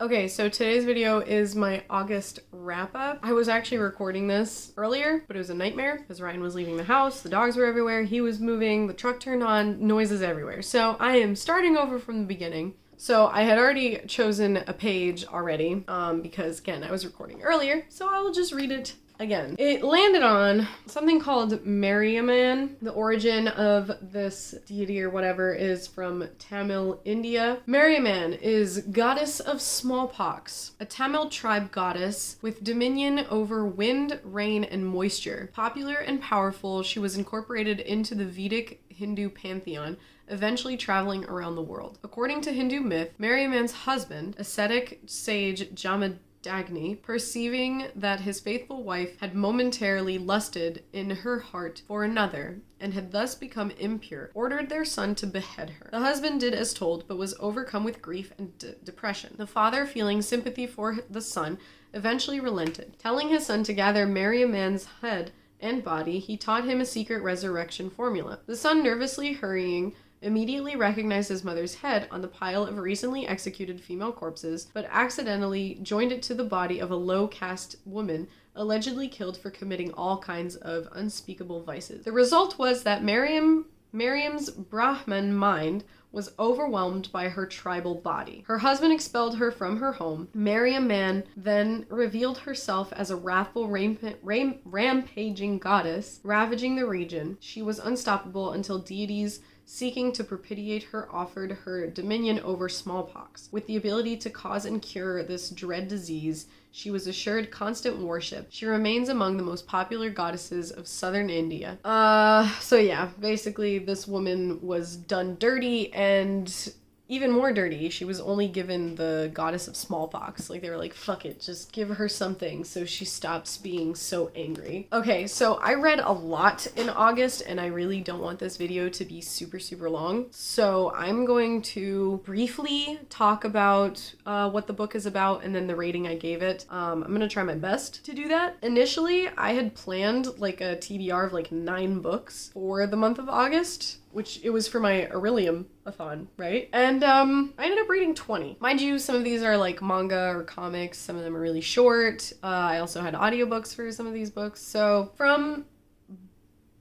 Okay, so today's video is my August wrap up. I was actually recording this earlier, but it was a nightmare because Ryan was leaving the house, the dogs were everywhere, he was moving, the truck turned on, noises everywhere. So I am starting over from the beginning. So I had already chosen a page already because again, I was recording earlier, so I will just read it again. It landed on something called Merriaman. The origin of this deity or whatever is from Tamil India. Merriaman is goddess of smallpox, a Tamil tribe goddess with dominion over wind, rain, and moisture. Popular and powerful, she was incorporated into the Vedic Hindu pantheon, eventually traveling around the world. According to Hindu myth, Merriaman's husband, ascetic sage Jamadagni, perceiving that his faithful wife had momentarily lusted in her heart for another and had thus become impure, ordered their son to behead her. The husband did as told, but was overcome with grief and depression. The father, feeling sympathy for the son, eventually relented. Telling his son to gather Merriaman's head and body, he taught him a secret resurrection formula. The son, nervously hurrying, immediately recognized his mother's head on the pile of recently executed female corpses, but accidentally joined it to the body of a low-caste woman allegedly killed for committing all kinds of unspeakable vices. The result was that Miriam's Brahman mind was overwhelmed by her tribal body. Her husband expelled her from her home. Merriaman then revealed herself as a wrathful, rampaging goddess, ravaging the region. She was unstoppable until deities seeking to propitiate her offered her dominion over smallpox. With the ability to cause and cure this dread disease, she was assured constant worship. She remains among the most popular goddesses of southern India. So yeah, basically this woman was done dirty, and even more dirty, she was only given the goddess of smallpox. Like, they were like, fuck it, just give her something so she stops being so angry. Okay, so I read a lot in August, and I really don't want this video to be super, super long. So I'm going to briefly talk about what the book is about and then the rating I gave it. I'm gonna try my best to do that. Initially, I had planned like a TBR of like 9 books for the month of August, which it was for my Aurelium-a-thon, right? And I ended up reading 20. Mind you, some of these are like manga or comics. Some of them are really short. I also had audiobooks for some of these books. So from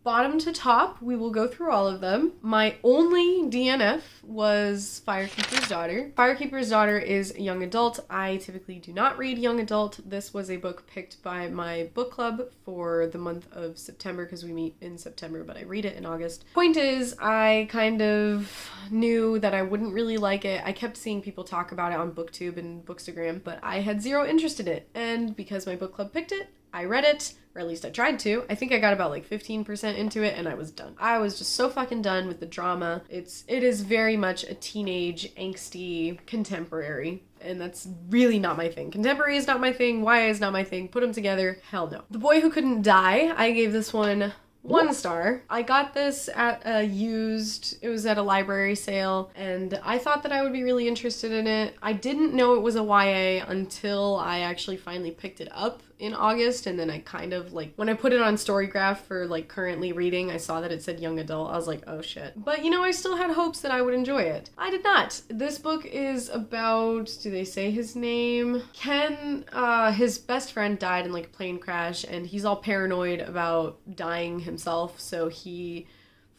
bottom to top, we will go through all of them. My only DNF was Firekeeper's Daughter. Firekeeper's Daughter is a young adult. I typically do not read young adult. This was a book picked by my book club for the month of September because we meet in September, but I read it in August. Point is, I kind of knew that I wouldn't really like it. I kept seeing people talk about it on BookTube and Bookstagram, but I had zero interest in it. And because my book club picked it, I read it, or at least I tried to. I think I got about like 15% into it and I was done. I was just so fucking done with the drama. It is very much a teenage, angsty contemporary, and that's really not my thing. Contemporary is not my thing, YA is not my thing. Put them together, hell no. The Boy Who Couldn't Die, I gave this one 1 star. I got this at it was at a library sale, and I thought that I would be really interested in it. I didn't know it was a YA until I actually finally picked it up in August, and then I kind of like, when I put it on Storygraph for like currently reading, I saw that it said young adult. I was like, oh shit. But you know, I still had hopes that I would enjoy it. I did not. This book is about, do they say his name? Ken, his best friend died in like a plane crash, and he's all paranoid about dying himself, so he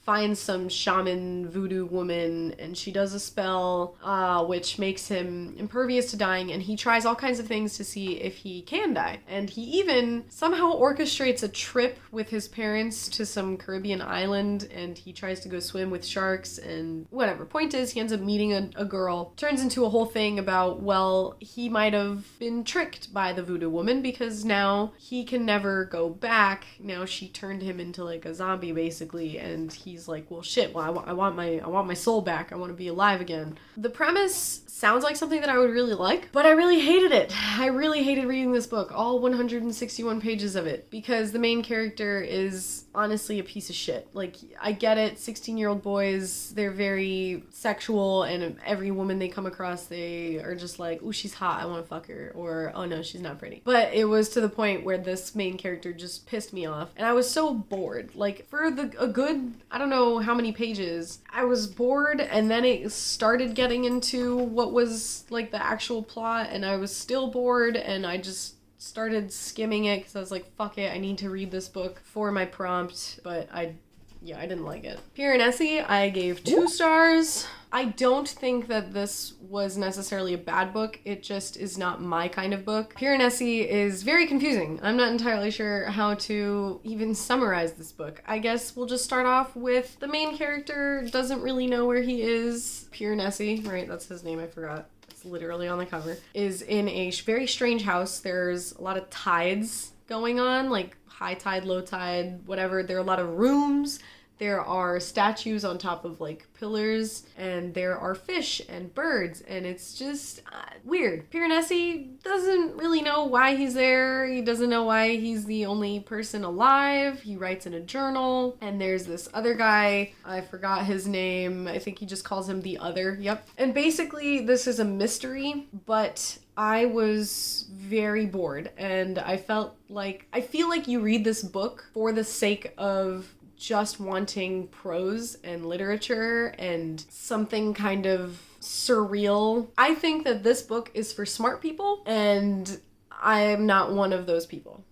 finds some shaman voodoo woman, and she does a spell which makes him impervious to dying, and he tries all kinds of things to see if he can die. And he even somehow orchestrates a trip with his parents to some Caribbean island, and he tries to go swim with sharks and whatever. Point is, he ends up meeting a girl. Turns into a whole thing about, well, he might have been tricked by the voodoo woman because now he can never go back. Now she turned him into like a zombie basically, and he's like, well shit, well I want my soul back. I want to be alive again. The premise sounds like something that I would really like, but I really hated it. I really hated reading this book, all 161 pages of it, because the main character is honestly a piece of shit. Like, I get it, 16-year-old boys, they're very sexual, and every woman they come across, they are just like, ooh, she's hot, I want to fuck her, or oh no, she's not pretty. But it was to the point where this main character just pissed me off, and I was so bored. Like, for a good, I don't know how many pages. I was bored, and then it started getting into what was like the actual plot, and I was still bored, and I just started skimming it because I was like, fuck it, I need to read this book for my prompt, but I didn't like it. Piranesi, I gave 2 stars. I don't think that this was necessarily a bad book. It just is not my kind of book. Piranesi is very confusing. I'm not entirely sure how to even summarize this book. I guess we'll just start off with the main character doesn't really know where he is. Piranesi, right? That's his name, I forgot. It's literally on the cover. Is in a very strange house. There's a lot of tides going on, like high tide, low tide, whatever. There are a lot of rooms. There are statues on top of like pillars, and there are fish and birds, and it's just weird. Piranesi doesn't really know why he's there. He doesn't know why he's the only person alive. He writes in a journal, and there's this other guy. I forgot his name. I think he just calls him the Other. Yep. And basically this is a mystery, but I was very bored, and I feel like you read this book for the sake of just wanting prose and literature and something kind of surreal. I think that this book is for smart people, and I'm not one of those people.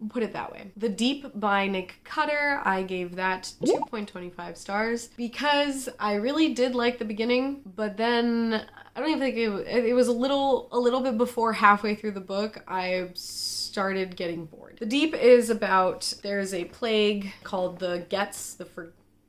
Put it that way. The Deep by Nick Cutter, I gave that 2.25 stars because I really did like the beginning, but then I don't even think it was a little bit before halfway through the book, I started getting bored. The Deep is about, there's a plague called the Gets,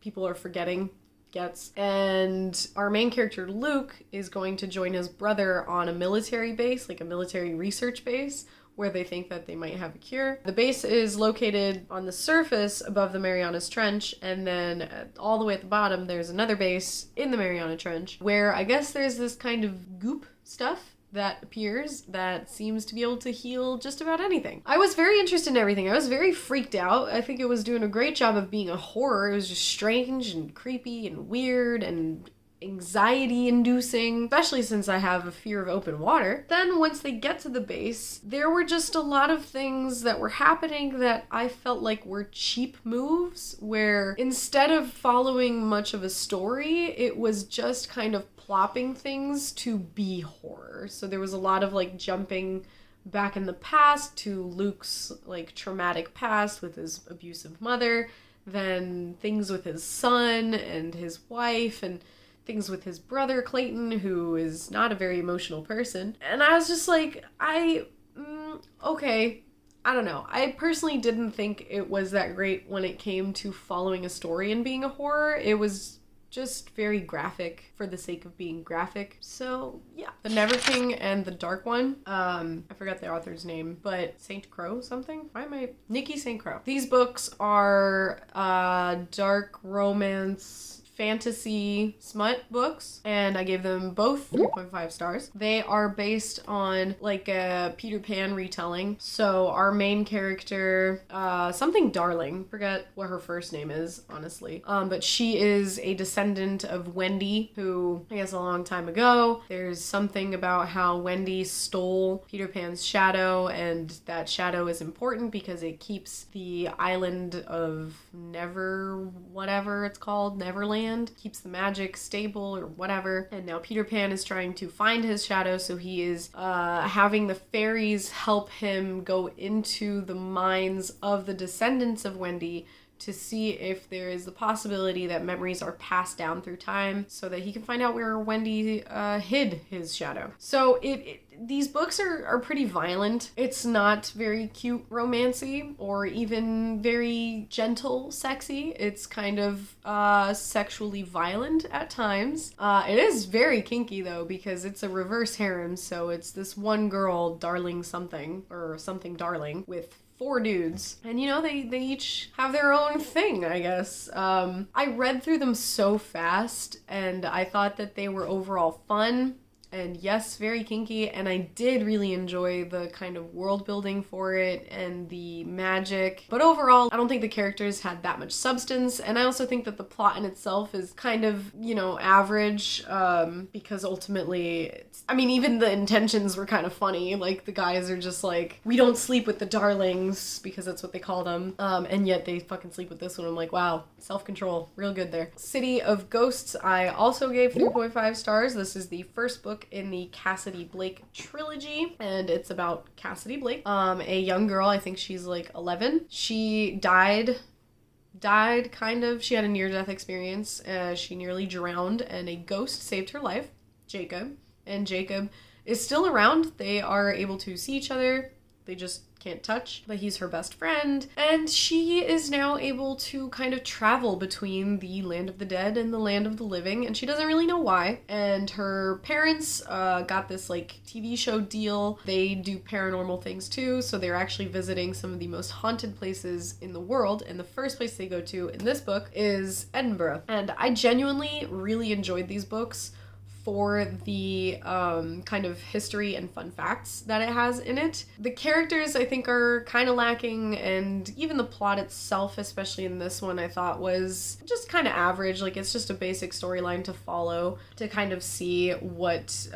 people are forgetting Gets, and our main character Luke is going to join his brother on a military base, like a military research base, where they think that they might have a cure. The base is located on the surface above the Marianas Trench, and then all the way at the bottom there's another base in the Mariana Trench where I guess there's this kind of goop stuff that appears that seems to be able to heal just about anything. I was very interested in everything. I was very freaked out. I think it was doing a great job of being a horror. It was just strange and creepy and weird and anxiety inducing, especially since I have a fear of open water. Then once they get to the base, there were just a lot of things that were happening that I felt like were cheap moves, where instead of following much of a story, it was just kind of plopping things to be horror. So there was a lot of like jumping back in the past to Luke's like traumatic past with his abusive mother, then things with his son and his wife, and things with his brother Clayton, who is not a very emotional person. And I was just like, okay, I don't know. I personally didn't think it was that great when it came to following a story and being a horror. It was just very graphic for the sake of being graphic. So yeah. The Never King and the Dark One, I forgot the author's name, but St. Crow something? Nikki St. Crow. These books are dark romance fantasy smut books, and I gave them both 3.5 stars. They are based on like a Peter Pan retelling. So our main character, something Darling, forget what her first name is, honestly. But she is a descendant of Wendy, who I guess a long time ago, there's something about how Wendy stole Peter Pan's shadow, and that shadow is important because it keeps the island of whatever it's called, Neverland, keeps the magic stable or whatever. And now Peter Pan is trying to find his shadow, so he is having the fairies help him go into the minds of the descendants of Wendy to see if there is the possibility that memories are passed down through time so that he can find out where Wendy hid his shadow. So these books are pretty violent. It's not very cute romancy or even very gentle sexy. It's kind of sexually violent at times. It is very kinky though, because it's a reverse harem, so it's this one girl, Darling something, or something Darling, with 4 dudes, and you know, they each have their own thing, I guess. I read through them so fast, and I thought that they were overall fun. and yes, very kinky, and I did really enjoy the kind of world building for it and the magic. But overall, I don't think the characters had that much substance, and I also think that the plot in itself is kind of, you know, average, because ultimately, even the intentions were kind of funny. Like, the guys are just like, we don't sleep with the darlings, because that's what they call them, and yet they fucking sleep with this one. I'm like, wow, self-control, real good there. City of Ghosts, I also gave 3.5 stars. This is the first book in the Cassidy Blake trilogy, and it's about Cassidy Blake, a young girl. I think she's like 11. She died kind of. She had a near-death experience. She nearly drowned, and a ghost saved her life, Jacob. And Jacob is still around. They are able to see each other. They just can't touch, but he's her best friend. And she is now able to kind of travel between the land of the dead and the land of the living, and she doesn't really know why. And her parents got this like TV show deal. They do paranormal things too, so they're actually visiting some of the most haunted places in the world, and the first place they go to in this book is Edinburgh. And I genuinely really enjoyed these books for the kind of history and fun facts that it has in it. The characters, I think, are kind of lacking, and even the plot itself, especially in this one, I thought was just kind of average. Like, it's just a basic storyline to follow to kind of see what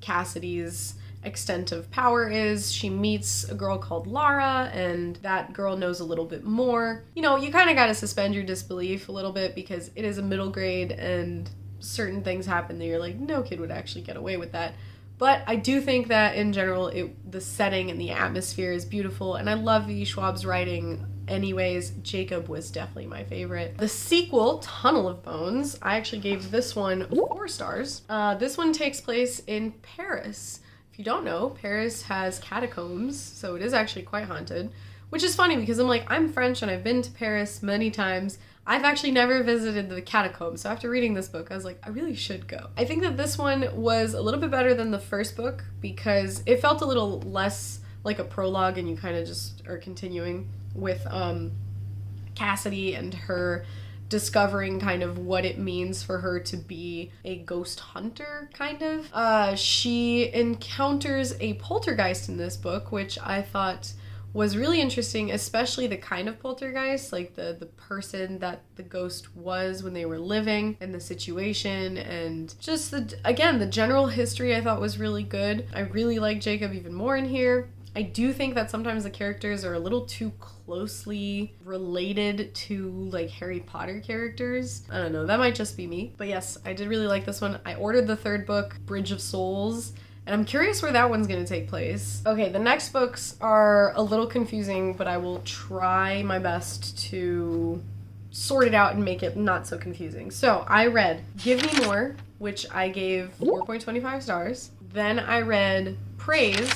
Cassidy's extent of power is. She meets a girl called Lara, and that girl knows a little bit more. You know, you kind of got to suspend your disbelief a little bit, because it is a middle grade and certain things happen that you're like, no kid would actually get away with that. But I do think that in general, the setting and the atmosphere is beautiful, and I love V. Schwab's writing anyways. Jacob was definitely my favorite. The sequel, Tunnel of Bones, I actually gave this one 4 stars. This one takes place in Paris. If you don't know, Paris has catacombs, so it is actually quite haunted, which is funny because I'm like, I'm French and I've been to Paris many times. I've actually never visited the catacombs, so after reading this book, I was like, I really should go. I think that this one was a little bit better than the first book because it felt a little less like a prologue, and you kind of just are continuing with Cassidy and her discovering kind of what it means for her to be a ghost hunter, kind of. She encounters a poltergeist in this book, which I thought was really interesting, especially the kind of poltergeist, like the person that the ghost was when they were living, and the situation, and just the general history I thought was really good. I really like Jacob even more in here. I do think that sometimes the characters are a little too closely related to like Harry Potter characters. I don't know, that might just be me. But yes, I did really like this one. I ordered the third book, Bridge of Souls, and I'm curious where that one's gonna take place. Okay, the next books are a little confusing, but I will try my best to sort it out and make it not so confusing. So I read Give Me More, which I gave 4.25 stars. Then I read Praise,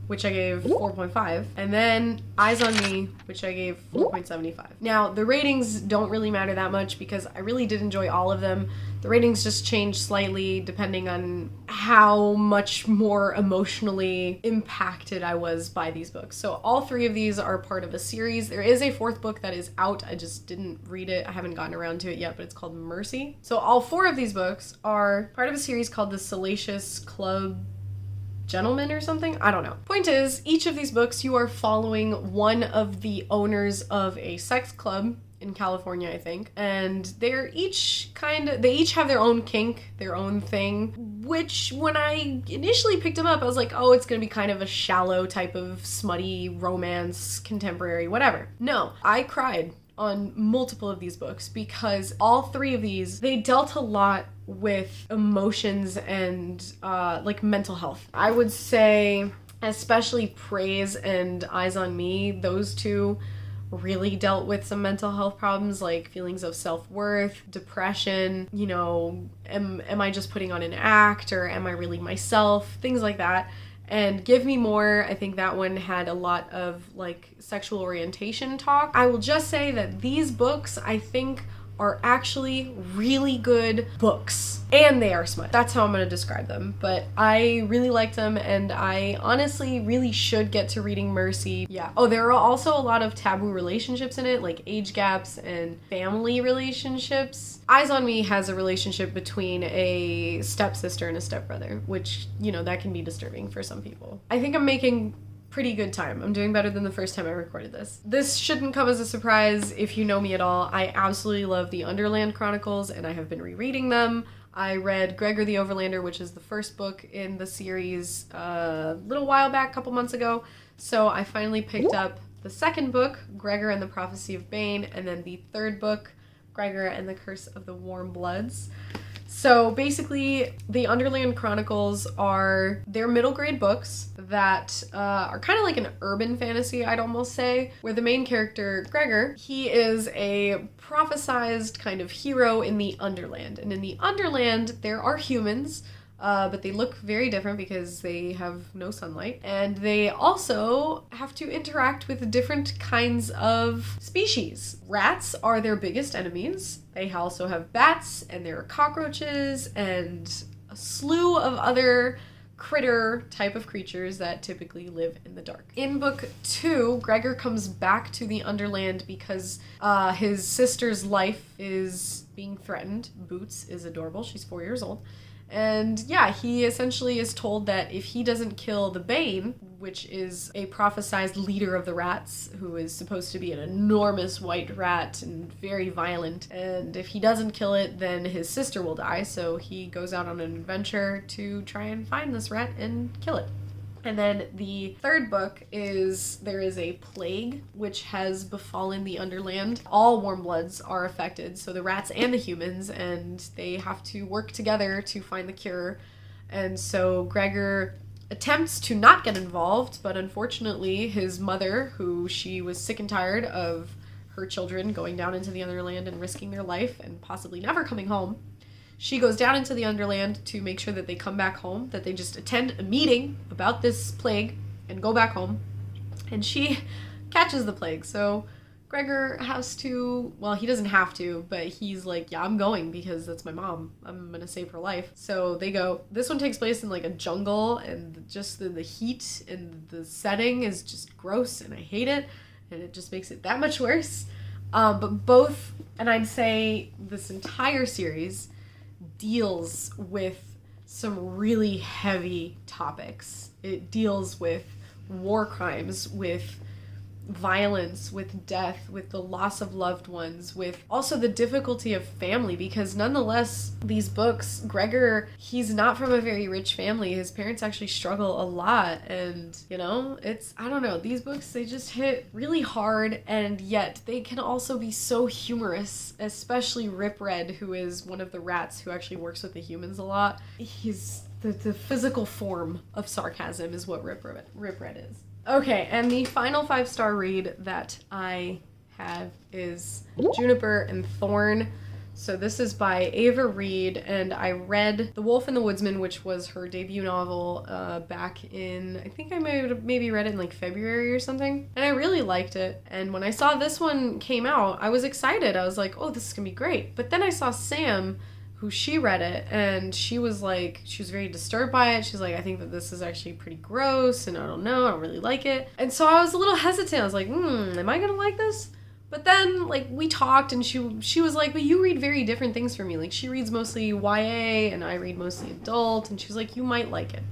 which I gave 4.5, and then Eyes on Me, which I gave 4.75. Now, the ratings don't really matter that much because I really did enjoy all of them. The ratings just change slightly depending on how much more emotionally impacted I was by these books. So all 3 of these are part of a series. There is a 4th book that is out. I just didn't read it. I haven't gotten around to it yet, but it's called Mercy. So all 4 of these books are part of a series called the Salacious Club Gentleman or something? I don't know. Point is, each of these books you are following one of the owners of a sex club in California, I think. And they each have their own kink, their own thing, which when I initially picked them up, I was like, oh, it's gonna be kind of a shallow type of smutty romance, contemporary, whatever. No, I cried on multiple of these books because all 3 of these, they dealt a lot with emotions and like mental health. I would say especially Praise and Eyes on Me, those 2 really dealt with some mental health problems like feelings of self-worth, depression, you know, am I just putting on an act, or am I really myself, things like that. And Give Me More, I think that one had a lot of like sexual orientation talk. I will just say that these books, I think, are actually really good books. And they are smut. That's how I'm going to describe them. But I really liked them, and I honestly really should get to reading Mercy. Yeah. Oh, there are also a lot of taboo relationships in it, like age gaps and family relationships. Eyes on Me has a relationship between a stepsister and a stepbrother, which, you know, that can be disturbing for some people. I think I'm making pretty good time. I'm doing better than the first time I recorded this. This shouldn't come as a surprise if you know me at all. I absolutely love the Underland Chronicles, and I have been rereading them. I read Gregor the Overlander, which is the first book in the series a little while back, a couple months ago. So I finally picked up the second book, Gregor and the Prophecy of Bane, and then the third book, Gregor and the Curse of the Warm Bloods. So basically, the Underland Chronicles they're middle grade books that are kind of like an urban fantasy, I'd almost say, where the main character, Gregor, he is a prophesized kind of hero in the Underland. And in the Underland, there are humans, but they look very different because they have no sunlight. And they also have to interact with different kinds of species. Rats are their biggest enemies. They also have bats, and there are cockroaches, and a slew of other critter type of creatures that typically live in the dark. In book 2, Gregor comes back to the Underland because his sister's life is being threatened. Boots is adorable. She's 4 years old. And yeah, he essentially is told that if he doesn't kill the Bane, which is a prophesized leader of the rats, who is supposed to be an enormous white rat and very violent, and if he doesn't kill it, then his sister will die. So he goes out on an adventure to try and find this rat and kill it. And then the third book there is a plague which has befallen the Underland. All warm bloods are affected, so the rats and the humans, and they have to work together to find the cure. And so Gregor attempts to not get involved, but unfortunately his mother, who she was sick and tired of her children going down into the Underland and risking their life and possibly never coming home, she goes down into the Underland to make sure that they come back home, that they just attend a meeting about this plague and go back home. And she catches the plague. So Gregor has to, well, he doesn't have to, but he's like, yeah, I'm going because that's my mom. I'm going to save her life. So they go. This one takes place in like a jungle, and just the heat and the setting is just gross, and I hate it. And it just makes it that much worse. But both, and I'd say this entire series deals with some really heavy topics. It deals with war crimes, with violence, with death, with the loss of loved ones, with also the difficulty of family, because nonetheless, these books, Gregor, he's not from a very rich family. His parents actually struggle a lot, and, you know, I don't know, these books, they just hit really hard, and yet they can also be so humorous, especially Rip Red, who is one of the rats who actually works with the humans a lot. He's the physical form of sarcasm is what Rip Red is. Okay, and the final 5-star read that I have is Juniper and Thorn. So this is by Ava Reed, and I read The Wolf and the Woodsman, which was her debut novel back in, I think I maybe read it in like February or something, and I really liked it. And when I saw this one came out, I was excited. I was like, oh, this is gonna be great. But then I saw Sam, who she read it, and she was very disturbed by it. She's like, I think that this is actually pretty gross, and I don't know, I don't really like it. And so I was a little hesitant. I was like, am I gonna like this? But then, like, we talked, and she was like, but you read very different things from me. Like, she reads mostly YA, and I read mostly adult, and she was like, you might like it.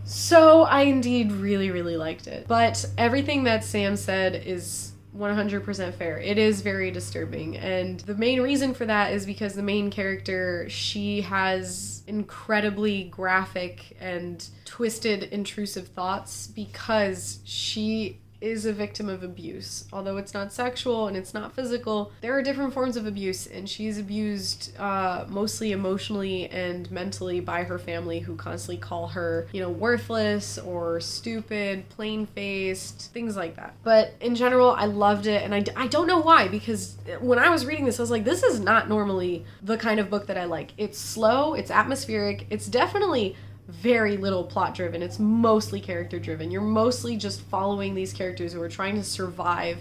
So I indeed really, really liked it. But everything that Sam said is 100% fair. It is very disturbing, and the main reason for that is because the main character, she has incredibly graphic and twisted, intrusive thoughts because she is a victim of abuse. Although it's not sexual and it's not physical, there are different forms of abuse, and she's abused mostly emotionally and mentally by her family, who constantly call her, you know, worthless or stupid, plain-faced, things like that. But in general, I loved it, and I don't know why, because when I was reading this, I was like, this is not normally the kind of book that I like. It's slow, it's atmospheric, it's definitely very little plot driven. It's mostly character driven. You're mostly just following these characters who are trying to survive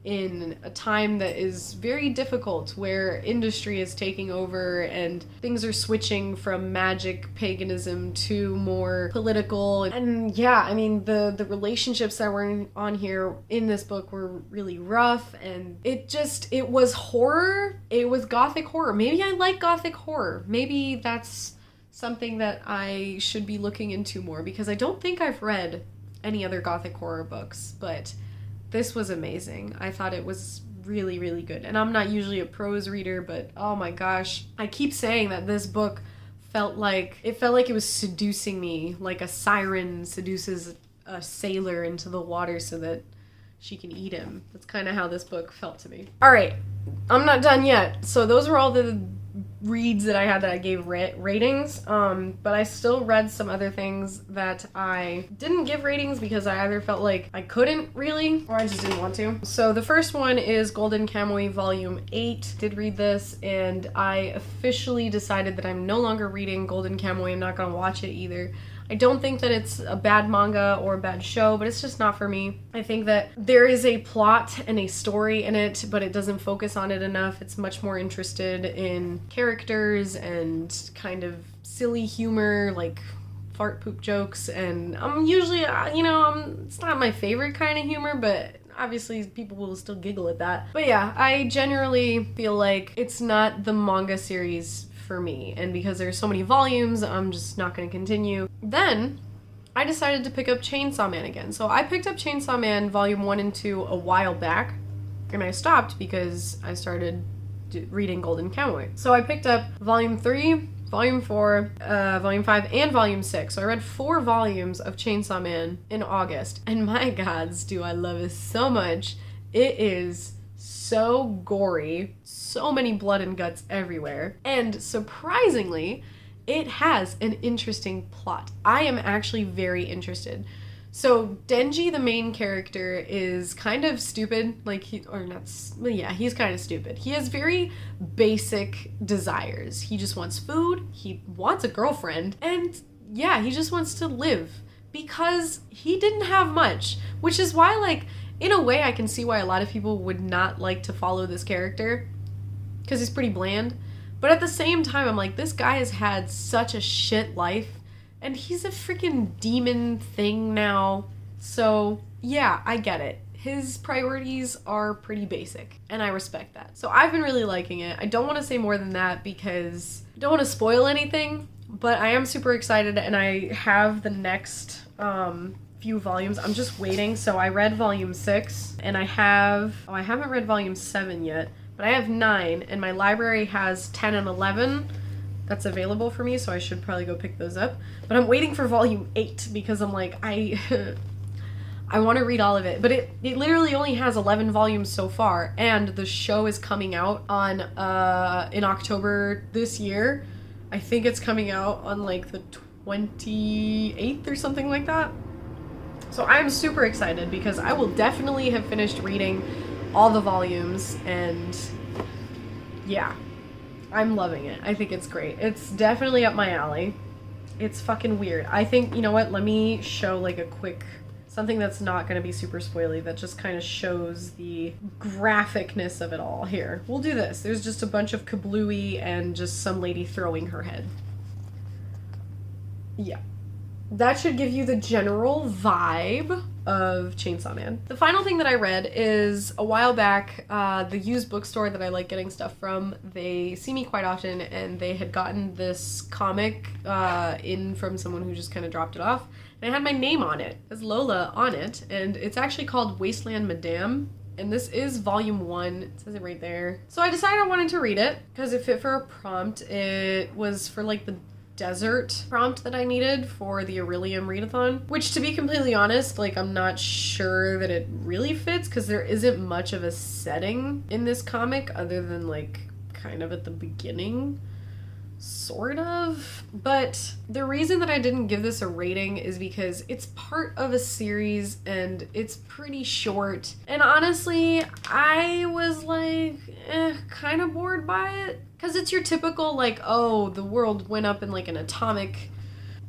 in a time that is very difficult, where industry is taking over and things are switching from magic paganism to more political. And yeah, I mean, the relationships that were on here in this book were really rough, and it was horror. It was gothic horror. Maybe I like gothic horror. Maybe that's something that I should be looking into more, because I don't think I've read any other gothic horror books, but this was amazing. I thought it was really, really good. And I'm not usually a prose reader, but oh my gosh. I keep saying that this book felt like it was seducing me, like a siren seduces a sailor into the water so that she can eat him. That's kind of how this book felt to me. All right, I'm not done yet. So those were all the reads that I had that I gave ratings, but I still read some other things that I didn't give ratings because I either felt like I couldn't really, or I just didn't want to. So the first one is Golden Kamuy Volume 8. Did read this, and I officially decided that I'm no longer reading Golden Kamuy. I'm not gonna watch it either. I don't think that it's a bad manga or a bad show, but it's just not for me. I think that there is a plot and a story in it, but it doesn't focus on it enough. It's much more interested in characters and kind of silly humor, like fart poop jokes. And I'm usually, it's not my favorite kind of humor, but obviously people will still giggle at that. But yeah, I generally feel like it's not the manga series for me, and because there's so many volumes, I'm just not going to continue. Then I decided to pick up Chainsaw Man again. So I picked up Chainsaw Man Volume 1 and 2 a while back, and I stopped because I started reading Golden Kamuy. So I picked up Volume 3, Volume 4, Volume 5, and Volume 6. So I read 4 volumes of Chainsaw Man in August, and my gods, do I love it so much. It is so gory, so many blood and guts everywhere, and surprisingly, it has an interesting plot. I am actually very interested. So Denji, the main character, is kind of stupid, he's kind of stupid. He has very basic desires. He just wants food, he wants a girlfriend, and yeah, he just wants to live, because he didn't have much, which is why, in a way, I can see why a lot of people would not like to follow this character, because he's pretty bland. But at the same time, I'm like, this guy has had such a shit life, and he's a freaking demon thing now. So yeah, I get it. His priorities are pretty basic, and I respect that. So I've been really liking it. I don't want to say more than that because I don't want to spoil anything, but I am super excited, and I have the next few volumes. I'm just waiting. So I read Volume 6, and I haven't read Volume 7 yet, but I have 9, and my library has 10 and 11 that's available for me, so I should probably go pick those up. But I'm waiting for Volume 8 because I'm like, I want to read all of it. But it literally only has 11 volumes so far, and the show is coming out on in October this year. I think it's coming out on the 28th or something like that. So I'm super excited because I will definitely have finished reading all the volumes, and yeah, I'm loving it. I think it's great. It's definitely up my alley. It's fucking weird. I think, you know what, let me show a quick, something that's not going to be super spoily, that just kind of shows the graphicness of it all. Here, we'll do this. There's just a bunch of kablooey and just some lady throwing her head. Yeah. That should give you the general vibe of Chainsaw Man. The final thing that I read is a while back, the used bookstore that I like getting stuff from, they see me quite often, and they had gotten this comic in from someone who just kind of dropped it off, and it had my name on it, as Lola on it, and it's actually called Wasteland Madame, and this is Volume 1, it says it right there. So I decided I wanted to read it, because it fit for a prompt. It was for the desert prompt that I needed for the Aurelium readathon, which, to be completely honest, I'm not sure that it really fits, because there isn't much of a setting in this comic other than kind of at the beginning, sort of. But the reason that I didn't give this a rating is because it's part of a series and it's pretty short, and honestly I was kind of bored by it. Because it's your typical, oh, the world went up in, an atomic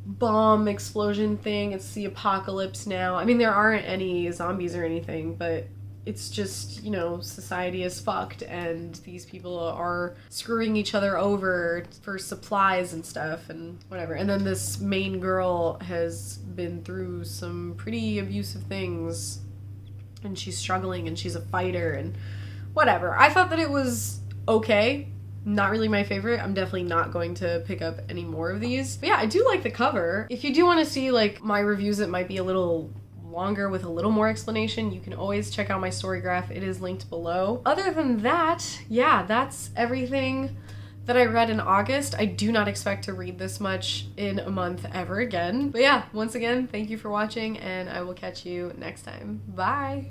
bomb explosion thing. It's the apocalypse now. I mean, there aren't any zombies or anything, but it's just, you know, society is fucked and these people are screwing each other over for supplies and stuff and whatever. And then this main girl has been through some pretty abusive things and she's struggling and she's a fighter and whatever. I thought that it was okay. Not really my favorite. I'm definitely not going to pick up any more of these. But yeah, I do like the cover. If you do want to see like my reviews that might be a little longer with a little more explanation, you can always check out my story graph. It is linked below. Other than that, yeah, that's everything that I read in August. I do not expect to read this much in a month ever again. But yeah, once again, thank you for watching and I will catch you next time. Bye!